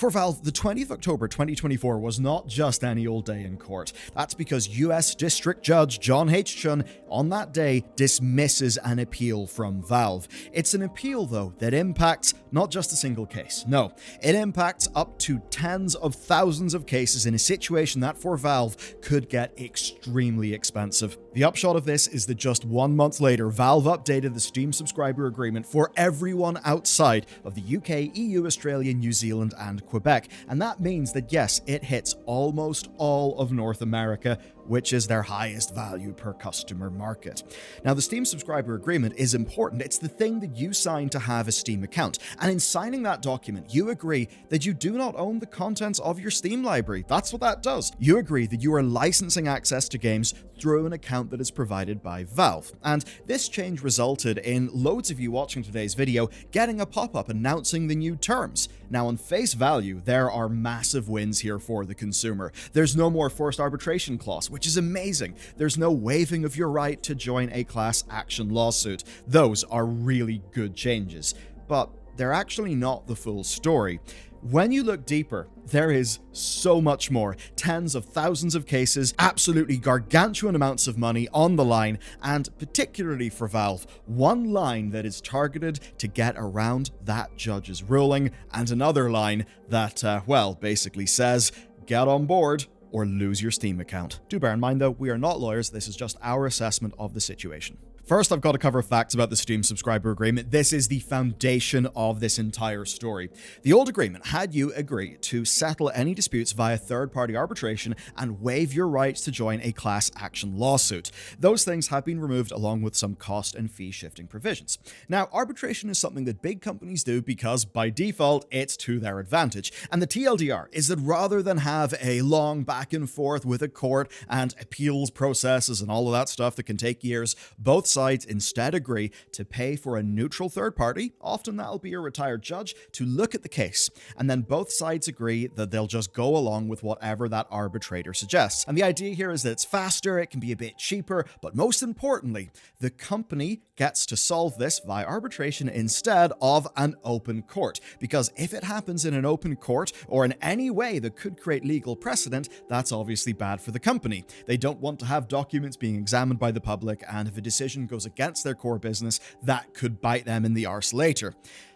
For Valve, the 20th of October 2024 was not just any old day in court. That's because US District Judge John H. Chun on that day dismisses an appeal from Valve. It's an appeal, though, that impacts not just a single case. No, it impacts up to tens of thousands of cases in a situation that for Valve could get extremely expensive. The upshot of this is that just 1 month later, Valve updated the Steam subscriber agreement for everyone outside of the UK, EU, Australia, New Zealand, and Quebec. And that means that yes, it hits almost all of North America, which is their highest value per customer market. Now, the Steam subscriber agreement is important. It's the thing that you sign to have a Steam account. And in signing that document, you agree that you do not own the contents of your Steam library. That's what that does. You agree that you are licensing access to games through an account that is provided by Valve. And this change resulted in loads of you watching today's video getting a pop-up announcing the new terms. Now, on face value, there are massive wins here for the consumer. There's no more forced arbitration clause, which is amazing. There's no waiving of your right to join a class action lawsuit. Those are really good changes, but they're actually not the full story. When you look deeper, there is so much more. Tens of thousands of cases, absolutely gargantuan amounts of money on the line, and particularly for Valve, one line that is targeted to get around that judge's ruling, and another line that, basically says, get on board or lose your Steam account. Do bear in mind though, we are not lawyers, this is just our assessment of the situation. First, I've got to cover facts about the Steam subscriber agreement. This is the foundation of this entire story. The old agreement had you agree to settle any disputes via third-party arbitration and waive your rights to join a class action lawsuit. Those things have been removed along with some cost and fee shifting provisions. Now, arbitration is something that big companies do because by default, it's to their advantage. And the TLDR is that rather than have a long back and forth with a court and appeals processes and all of that stuff that can take years, both sides instead agree to pay for a neutral third party, often that'll be a retired judge, to look at the case. And then both sides agree that they'll just go along with whatever that arbitrator suggests. And the idea here is that it's faster, it can be a bit cheaper, but most importantly, the company gets to solve this via arbitration instead of an open court. Because if it happens in an open court or in any way that could create legal precedent, that's obviously bad for the company. They don't want to have documents being examined by the public, and if a decision goes against their core business, that could bite them in the arse later.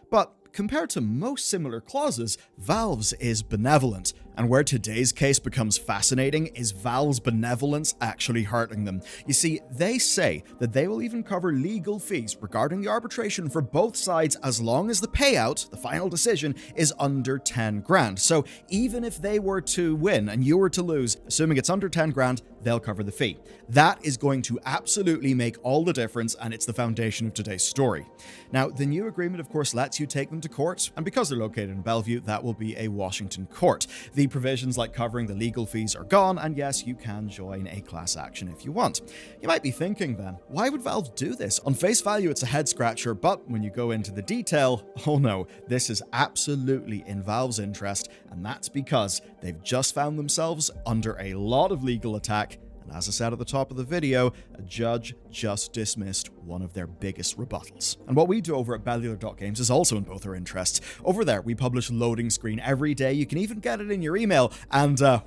But compared to most similar clauses, Valve's is benevolent. And where today's case becomes fascinating is Valve's benevolence actually hurting them. You see, they say that they will even cover legal fees regarding the arbitration for both sides as long as the payout, the final decision, is under 10 grand. So even if they were to win and you were to lose, assuming it's under 10 grand, they'll cover the fee. That is going to absolutely make all the difference, and it's the foundation of today's story. Now, the new agreement, of course, lets you take them to court, and because they're located in Bellevue, that will be a Washington court. The provisions like covering the legal fees are gone, and yes, you can join a class action if you want. You might be thinking then, why would Valve do this? On face value, it's a head scratcher, but when you go into the detail, oh no, this is absolutely in Valve's interest, and that's because they've just found themselves under a lot of legal attack. And as I said at the top of the video, a judge just dismissed one of their biggest rebuttals. And what we do over at Bellular.games is also in both our interests. Over there, we publish Loading Screen every day. You can even get it in your email. And, the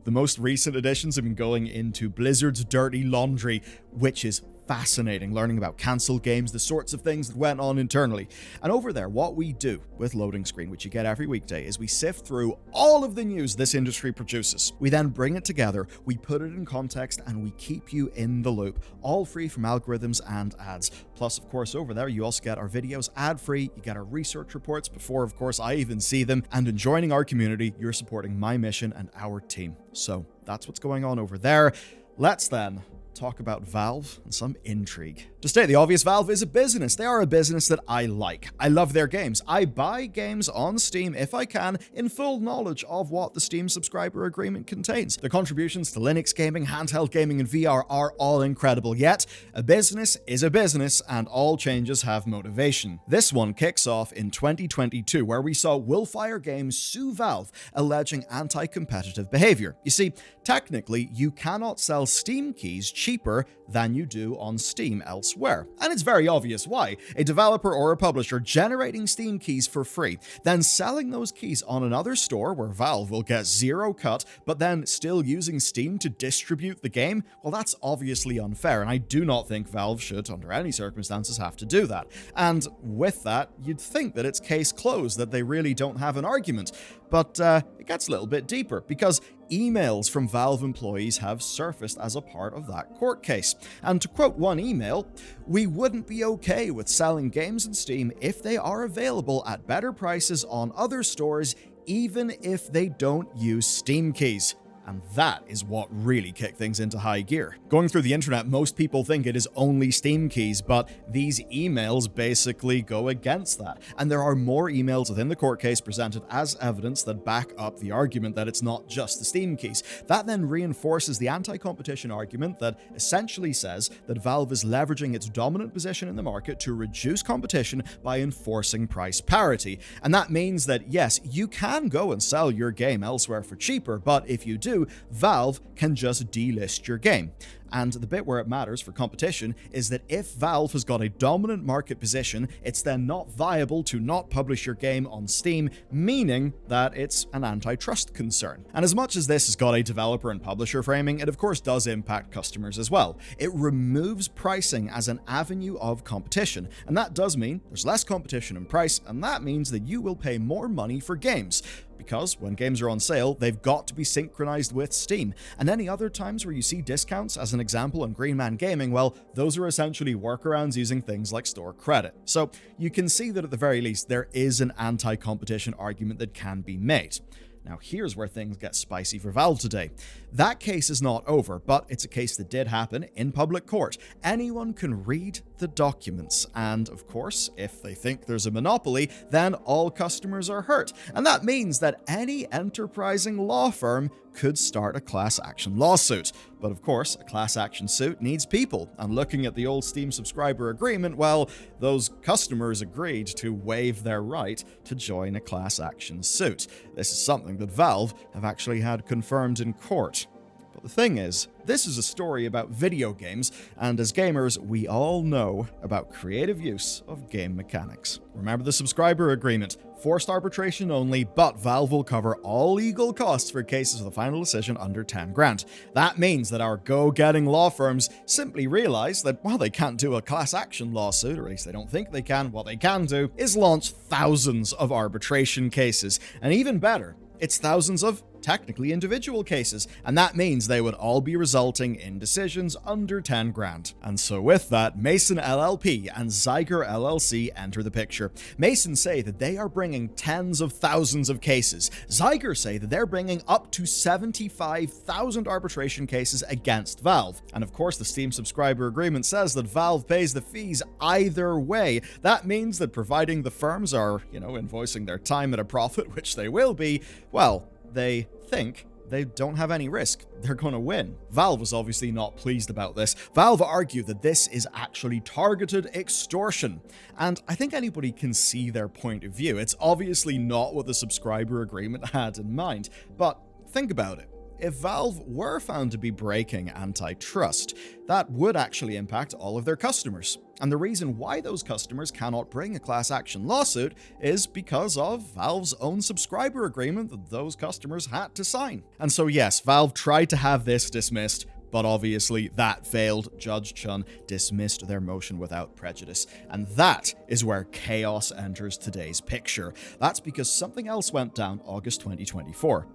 most recent editions have been going into Blizzard's dirty laundry, which is fascinating, learning about cancelled games, the sorts of things that went on internally. And over there, what we do with Loading Screen, which you get every weekday, is we sift through all of the news this industry produces. We then bring it together, we put it in context, and we keep you in the loop, all free from algorithms and ads. Plus, of course, over there, you also get our videos ad-free, you get our research reports before, of course, I even see them, and in joining our community, you're supporting my mission and our team. So that's what's going on over there. Let's then talk about Valve and some intrigue. To state the obvious, Valve is a business. They are a business that I like. I love their games. I buy games on Steam if I can, in full knowledge of what the Steam subscriber agreement contains. Their contributions to Linux gaming, handheld gaming, and VR are all incredible, yet a business is a business, and all changes have motivation. This one kicks off in 2022, where we saw Willfire Games sue Valve, alleging anti-competitive behavior. You see, technically, you cannot sell Steam keys cheaper than you do on Steam elsewhere. And it's very obvious why. A developer or a publisher generating Steam keys for free, then selling those keys on another store where Valve will get zero cut, but then still using Steam to distribute the game, well, that's obviously unfair, and I do not think Valve should, under any circumstances, have to do that. And with that, you'd think that it's case closed, that they really don't have an argument. But it gets a little bit deeper, because emails from Valve employees have surfaced as a part of that court case. And to quote one email, "We wouldn't be okay with selling games in Steam if they are available at better prices on other stores, even if they don't use Steam keys." And that is what really kicked things into high gear. Going through the internet, most people think it is only Steam keys, but these emails basically go against that. And there are more emails within the court case presented as evidence that back up the argument that it's not just the Steam keys. That then reinforces the anti-competition argument that essentially says that Valve is leveraging its dominant position in the market to reduce competition by enforcing price parity. And that means that, yes, you can go and sell your game elsewhere for cheaper, but if you do, Valve can just delist your game. And the bit where it matters for competition is that if Valve has got a dominant market position, it's then not viable to not publish your game on Steam, meaning that it's an antitrust concern. And as much as this has got a developer and publisher framing, it of course does impact customers as well. It removes pricing as an avenue of competition, and that does mean there's less competition in price, and that means that you will pay more money for games. Because when games are on sale, they've got to be synchronized with Steam. And any other times where you see discounts, as an example on Green Man Gaming, well, those are essentially workarounds using things like store credit. So you can see that at the very least, there is an anti-competition argument that can be made. Now, here's where things get spicy for Valve today. That case is not over, but it's a case that did happen in public court. Anyone can read the documents, and of course, if they think there's a monopoly, then all customers are hurt. And that means that any enterprising law firm could start a class action lawsuit. But of course, a class action suit needs people, and looking at the old Steam subscriber agreement, well, those customers agreed to waive their right to join a class action suit. This is something that Valve have actually had confirmed in court. But the thing is, this is a story about video games, and as gamers, we all know about creative use of game mechanics. Remember the subscriber agreement, forced arbitration only, but Valve will cover all legal costs for cases with a final decision under 10 grand. That means that our go-getting law firms simply realize that while they can't do a class action lawsuit, or at least they don't think they can, what they can do is launch thousands of arbitration cases, and even better, it's thousands of technically individual cases, and that means they would all be resulting in decisions under 10 grand. And so with that, Mason LLP and Zyger LLC enter the picture. Mason say that they are bringing tens of thousands of cases. Zyger say that they're bringing up to 75,000 arbitration cases against Valve. And of course, the Steam subscriber agreement says that Valve pays the fees either way. That means that providing the firms are, invoicing their time at a profit, which they will be, well, they think they don't have any risk. They're going to win. Valve was obviously not pleased about this. Valve argued that this is actually targeted extortion. And I think anybody can see their point of view. It's obviously not what the subscriber agreement had in mind. But think about it. If Valve were found to be breaking antitrust, that would actually impact all of their customers. And the reason why those customers cannot bring a class action lawsuit is because of Valve's own subscriber agreement that those customers had to sign. And so yes, Valve tried to have this dismissed, but obviously that failed. Judge Chun dismissed their motion without prejudice. And that is where chaos enters today's picture. That's because something else went down August 2024.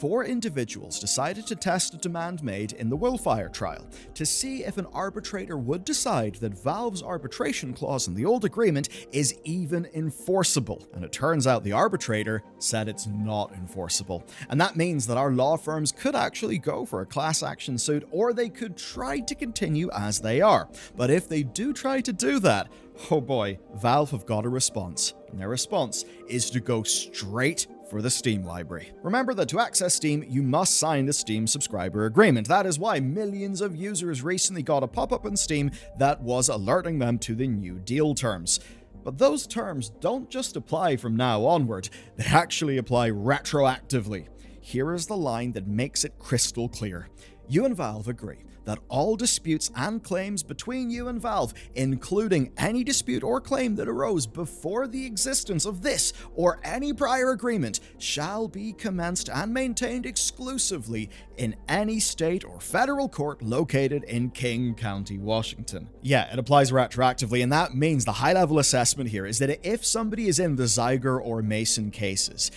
4 individuals decided to test a demand made in the Willfire trial to see if an arbitrator would decide that Valve's arbitration clause in the old agreement is even enforceable. And it turns out the arbitrator said it's not enforceable. And that means that our law firms could actually go for a class action suit, or they could try to continue as they are. But if they do try to do that, oh boy, Valve have got a response. And their response is to go straight for the Steam library. Remember that to access Steam, you must sign the Steam subscriber agreement. That is why millions of users recently got a pop-up on Steam that was alerting them to the new deal terms. But those terms don't just apply from now onward, they actually apply retroactively. Here is the line that makes it crystal clear. You and Valve agree that all disputes and claims between you and Valve, including any dispute or claim that arose before the existence of this or any prior agreement, shall be commenced and maintained exclusively in any state or federal court located in King County, Washington. Yeah, it applies retroactively, and that means the high-level assessment here is that if somebody is in the Zeiger or Mason cases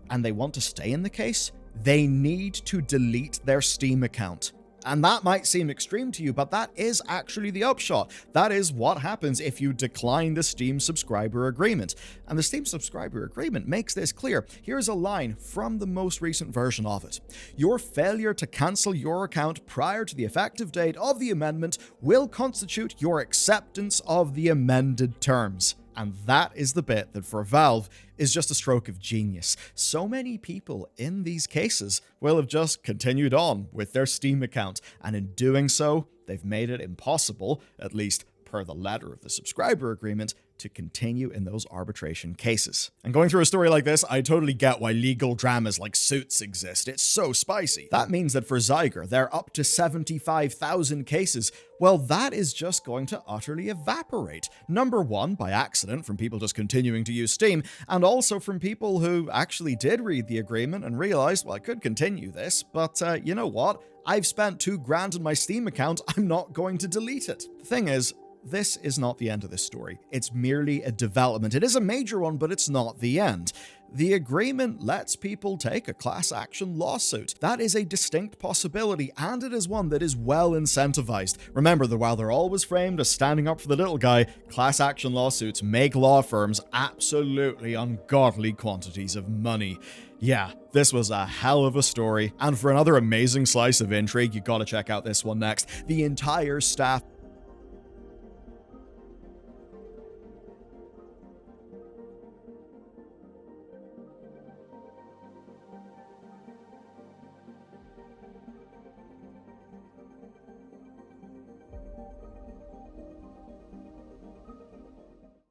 and they want to stay in the case, they need to delete their Steam account. And that might seem extreme to you, but that is actually the upshot. That is what happens if you decline the Steam subscriber agreement. And the Steam subscriber agreement makes this clear. Here's a line from the most recent version of it. Your failure to cancel your account prior to the effective date of the amendment will constitute your acceptance of the amended terms. And that is the bit that for Valve is just a stroke of genius. So many people in these cases will have just continued on with their Steam account, and in doing so, they've made it impossible, at least per the letter of the subscriber agreement, to continue in those arbitration cases. And going through a story like this, I totally get why legal dramas like Suits exist. It's so spicy. That means that for Zeiger, they're up to 75,000 cases. Well, that is just going to utterly evaporate. Number one, by accident, from people just continuing to use Steam, and also from people who actually did read the agreement and realized, well, I could continue this, but you know what? I've spent $2,000 in my Steam account. I'm not going to delete it. The thing is, this is not the end of this story. It's merely a development. It is a major one, but it's not the end. The agreement lets people take a class action lawsuit. That is a distinct possibility, and it is one that is well incentivized. Remember that while they're always framed as standing up for the little guy, class action lawsuits make law firms absolutely ungodly quantities of money. Yeah, this was a hell of a story, and for another amazing slice of intrigue, you gotta check out this one next. The entire staff